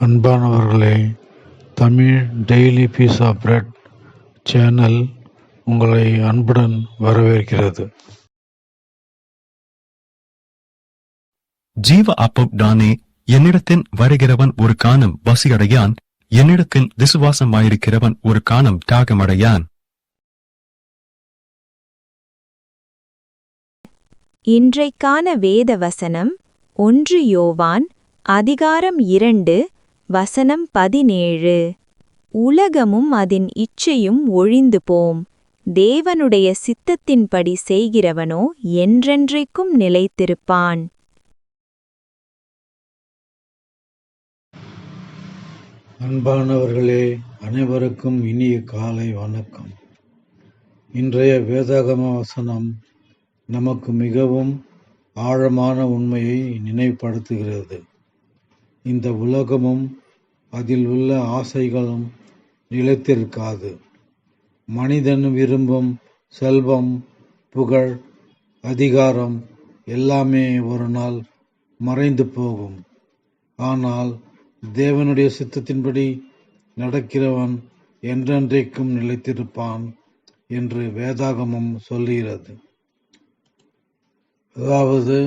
அன்பானவர்களே, Tamil daily piece of bread channel உங்களை அன்புடன் வரவேற்கிறது. ஜீவ அப்பம் நானே, என்னிடத்தில் வருகிறவன் ஒரு காலம் பசியடையான், என்னிடத்தில் விசுவாசமாயிருக்கிறவன் ஒரு காலம் தாகமடையான். இன்றைக்கான வேத வசனம் 1 யோவான் அதிகாரம் 2 வசனம் 17. உலகமும் அதன் இச்சையும் ஒழிந்து போம், தேவனுடைய சித்தத்தின்படி செய்கிறவனோ என்றென்றைக்கும் நிலைத்திருப்பான். அன்பானவர்களே, அனைவருக்கும் இனிய காலை வணக்கம். இன்றைய வேதாகம வசனம் நமக்கு மிகவும் ஆழமான உண்மையை நினைவுபடுத்துகிறது. இந்த உலகமும் அதில் உள்ள ஆசைகளும் நிலைத்திருக்காது. மனிதன் விரும்பும் செல்வம், புகழ், அதிகாரம் எல்லாமே ஒரு நாள் மறைந்து போகும். ஆனால் தேவனுடைய சித்தத்தின்படி நடக்கிறவன் என்றென்றைக்கும் நிலைத்திருப்பான் என்று வேதாகமம் சொல்லுகிறது. அதாவது,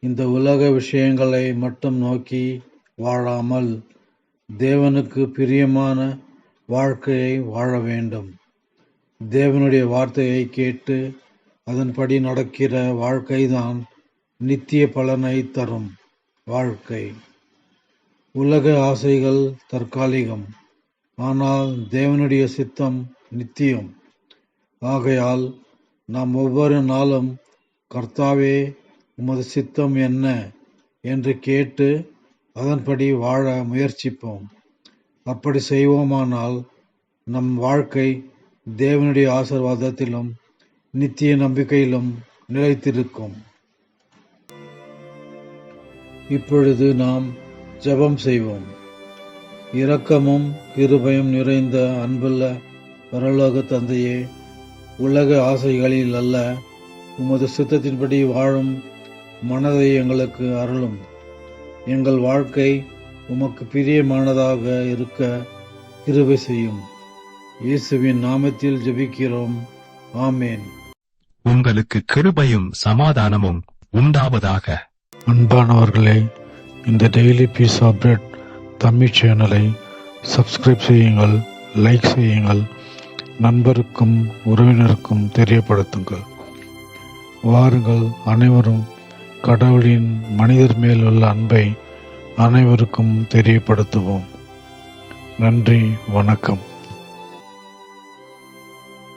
இந்த உலக விஷயங்களை மட்டும் நோக்கி வாழாமல் தேவனுக்கு பிரியமான வாழ்க்கையை வாழ வேண்டும். தேவனுடைய வார்த்தையை கேட்டு அதன்படி நடக்கிற வாழ்க்கைதான் நித்திய பலனை தரும் வாழ்க்கை. உலக ஆசைகள் தற்காலிகம், ஆனால் தேவனுடைய சித்தம் நித்தியம். ஆகையால் நாம் ஒவ்வொரு நாளும் கர்த்தாவே, உமது சித்தம் என்ன என்று கேட்டு அதன்படி வாழ முயற்சிப்போம். அப்படி செய்வோமானால் நம் வாழ்க்கை தேவனுடைய ஆசீர்வாதத்திலும் நித்திய நம்பிக்கையிலும் நிலைத்திருக்கும். இப்பொழுது நாம் ஜெபம் செய்வோம். இரக்கமும் கிருபையும் நிறைந்த அன்புள்ள பரலோக தந்தையே, உலக ஆசைகளில் அல்ல, உமது சித்தத்தின்படி வாழும் மனதை எங்களுக்கு அருளும். எங்கள் வாழ்க்கை உமக்கு பிரியமானதாக இருக்க கிருபை செய்யும். இயேசுவின் நாமத்தில் ஜெபிக்கிறோம். ஆமேன். உங்களுக்கு கிருபையும் சமாதானமும் உண்டாவதாக. அன்பானவர்களே, இந்த daily piece of bread Tamil சேனலை சப்ஸ்கிரைப் செய்யுங்கள், லைக் செய்யுங்கள், நண்பருக்கும் உறவினருக்கும் தெரியப்படுத்துங்கள். வாருங்கள், அனைவரும் கடவுளின் மனிதர் மேல் உள்ள அன்பை அனைவருக்கும் தெரியப்படுத்துவோம். நன்றி, வணக்கம்.